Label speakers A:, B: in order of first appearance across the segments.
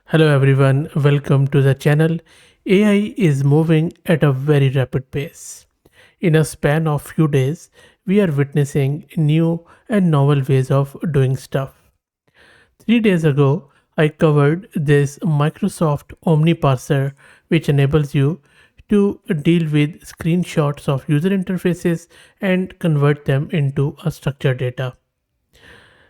A: Hello everyone, welcome to the channel. AI is moving at a very rapid pace. In a span of few days, we are witnessing new and novel ways of doing stuff. 3 days ago, I covered this Microsoft Omni parser which enables you to deal with screenshots of user interfaces and convert them into a structured data.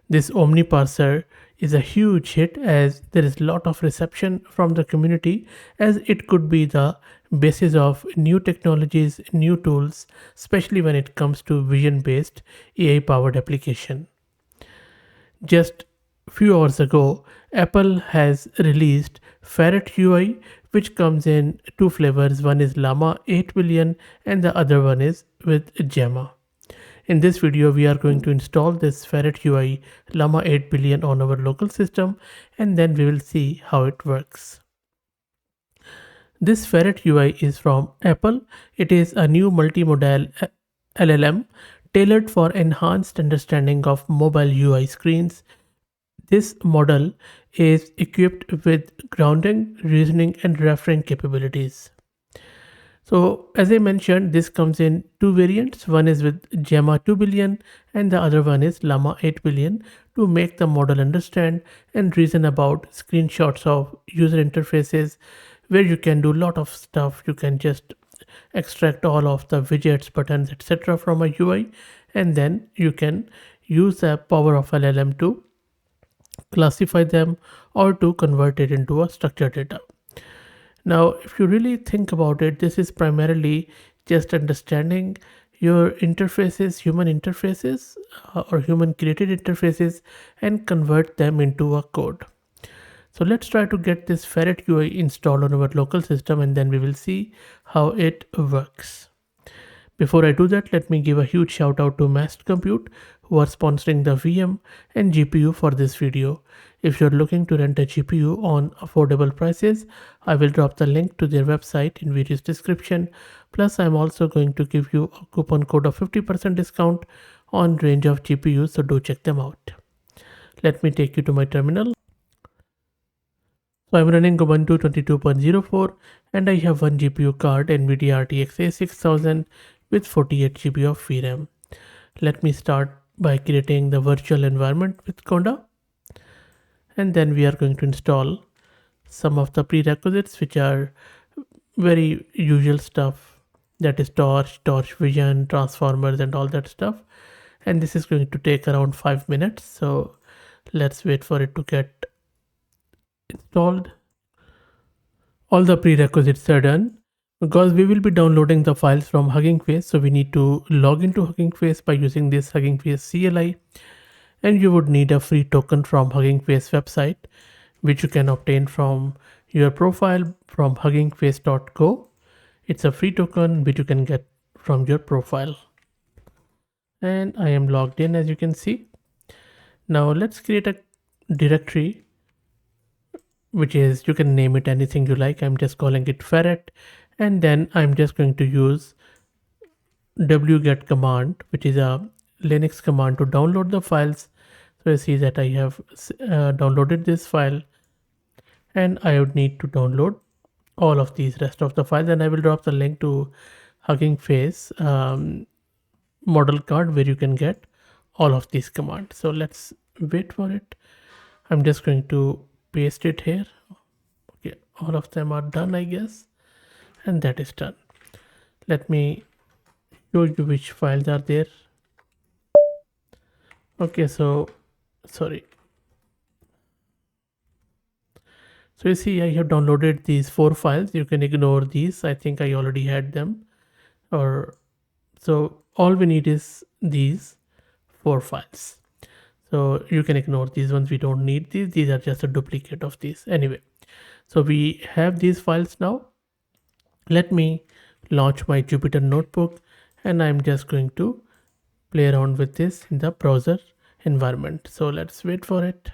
A: This Omni parser is a huge hit as there is a lot of reception from the community as it could be the basis of new technologies, new tools, especially when it comes to vision based AI powered application. Just few hours ago, Apple has released Ferret-UI, which comes in two flavors. One is Llama 8 billion and the other one is with Gemma. In this video, we are going to install this Ferret-UI Llama 8 billion on our local system, and then we will see how it works. This Ferret-UI is from Apple. It is a new multimodal LLM tailored for enhanced understanding of mobile UI screens. This model is equipped with grounding, reasoning, and referring capabilities. So as I mentioned, this comes in two variants. One is with Gemma-2 billion and the other one is Llama 8 billion to make the model understand and reason about screenshots of user interfaces where you can do a lot of stuff. You can just extract all of the widgets, buttons, etc. from a UI, and then you can use the power of LLM to classify them or to convert it into a structured data. Now, if you really think about it, this is primarily just understanding your interfaces, human interfaces or human created interfaces, and convert them into a code. So let's try to get this Ferret-UI installed on our local system and then we will see how it works. Before I do that, let me give a huge shout out to Mast Compute who are sponsoring the VM and GPU for this video. If you're looking to rent a GPU on affordable prices, I will drop the link to their website in video's description. Plus, I'm also going to give you a coupon code of 50% discount on range of GPUs, so do check them out. Let me take you to my terminal. So I'm running Ubuntu 22.04 and I have one GPU card NVIDIA RTX A6000 with 48 GB of VRAM. Let me start by creating the virtual environment with Conda. And then we are going to install some of the prerequisites which are very usual stuff, that is torch vision, transformers and all that stuff. And this is going to take around 5 minutes. So let's wait for it to get installed. All the prerequisites are done. Because we will be downloading the files from Hugging Face, so we need to log into Hugging Face by using this Hugging Face CLI, and you would need a free token from Hugging Face website, which you can obtain from your profile from huggingface.co. It's a free token which you can get from your profile. And I am logged in, as you can see. Now let's create a directory, which is, you can name it anything you like. I'm just calling it Ferret. And then I'm just going to use wget command, which is a Linux command to download the files. So you see that I have downloaded this file and I would need to download all of these rest of the files, and I will drop the link to Hugging Face model card where you can get all of these commands. So let's wait for it. I'm just going to paste it here. Okay, all of them are done, I guess. And that is done. Let me show you which files are there. Okay, so sorry. So you see I have downloaded these 4 files. You can ignore these. I think I already had them. So all we need is these 4 files. So you can ignore these ones. We don't need these. These are just a duplicate of these. Anyway, so we have these files now. Let me launch my Jupyter notebook and I'm just going to play around with this in the browser environment. So let's wait for it.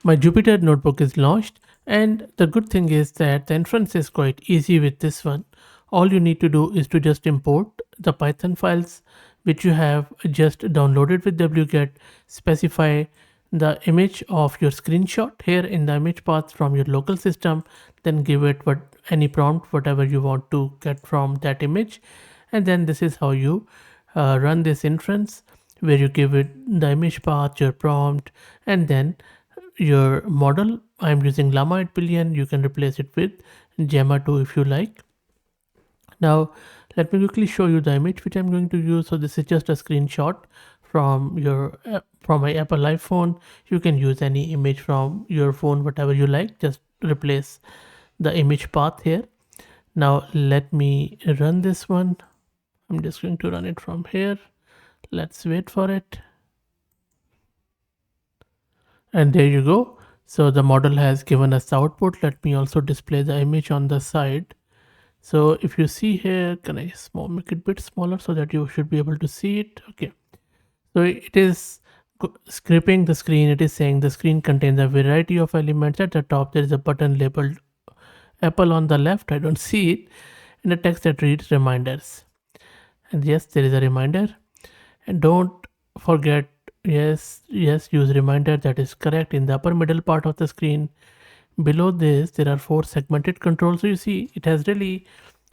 A: My Jupyter notebook is launched, and the good thing is that the inference is quite easy with this one. All you need to do is to just import the Python files which you have just downloaded with wget, specify the image of your screenshot here in the image path from your local system, then give it any prompt, whatever you want to get from that image. And then this is how you run this inference, where you give it the image path, your prompt, and then your model. I'm using Llama 8 billion. You can replace it with Gemma-2 if you like. Now let me quickly show you the image which I'm going to use. So this is just a screenshot from from my Apple iPhone. You can use any image from your phone, whatever you like. Just replace the image path here. Now let me run this one. I'm just going to run it from here. Let's wait for it. And there you go. So the model has given us the output. Let me also display the image on the side. So if you see here, can I make it a bit smaller so that you should be able to see it? Okay. So it is scraping the screen. It is saying the screen contains a variety of elements. At the top, there is a button labeled Apple. On the left, I don't see it. And a text that reads reminders. And yes, there is a reminder. And don't forget, yes, use reminder. That is correct. In the upper middle part of the screen, below this, there are 4 segmented controls. So you see, it has really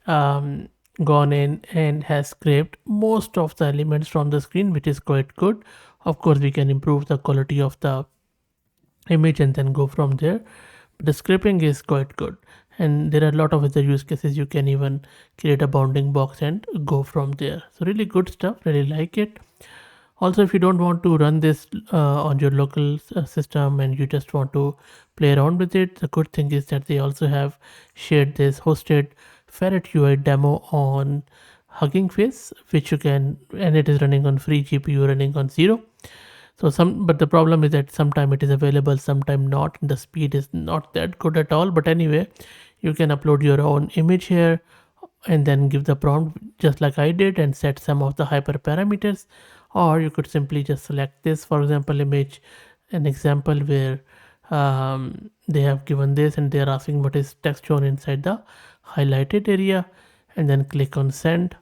A: gone in and has scraped most of the elements from the screen, which is quite good. Of course, we can improve the quality of the image and then go from there. But the scraping is quite good. And there are a lot of other use cases. You can even create a bounding box and go from there. So really good stuff. Really like it. Also, if you don't want to run this on your local system and you just want to play around with it, the good thing is that they also have shared this hosted Ferret-UI demo on Hugging Face, which you can, and it is running on free GPU, running on 0. So but the problem is that sometime it is available, sometime not, and the speed is not that good at all. But anyway, you can upload your own image here and then give the prompt just like I did and set some of the hyperparameters. Or you could simply just select this, for example, image, an example where they have given this and they're asking what is text shown inside the highlighted area, and then click on send.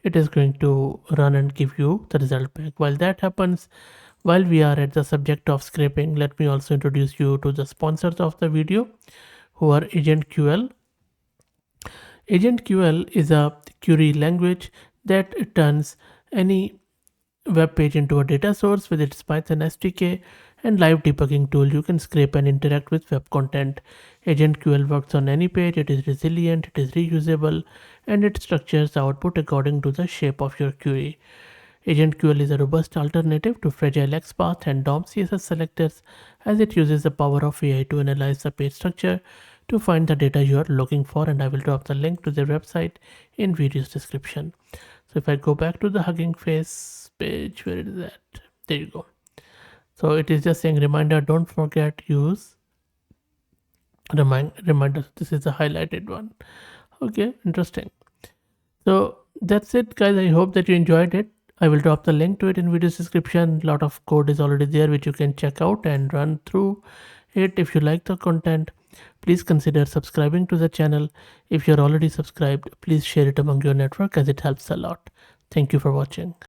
A: It is going to run and give you the result back. While that happens, while we are at the subject of scraping, let me also introduce you to the sponsors of the video, who are AgentQL. AgentQL is a query language that turns any web page into a data source with its Python SDK and live debugging tool. You can scrape and interact with web content. AgentQL works on any page. It is resilient, it is reusable, and it structures the output according to the shape of your query. AgentQL is a robust alternative to fragile XPath and DOM CSS selectors, as it uses the power of AI to analyze the page structure to find the data you are looking for, and I will drop the link to their website in video's description. So if I go back to the Hugging Face page, where it is at, there you go. So it is just saying reminder, don't forget use reminder. This is the highlighted one. Okay, interesting. So that's it, guys. I hope that you enjoyed it. I will drop the link to it in video description. A lot of code is already there which you can check out and run through it. If you like the content, please consider subscribing to the channel. If you're already subscribed, please share it among your network, as it helps a lot. Thank you for watching.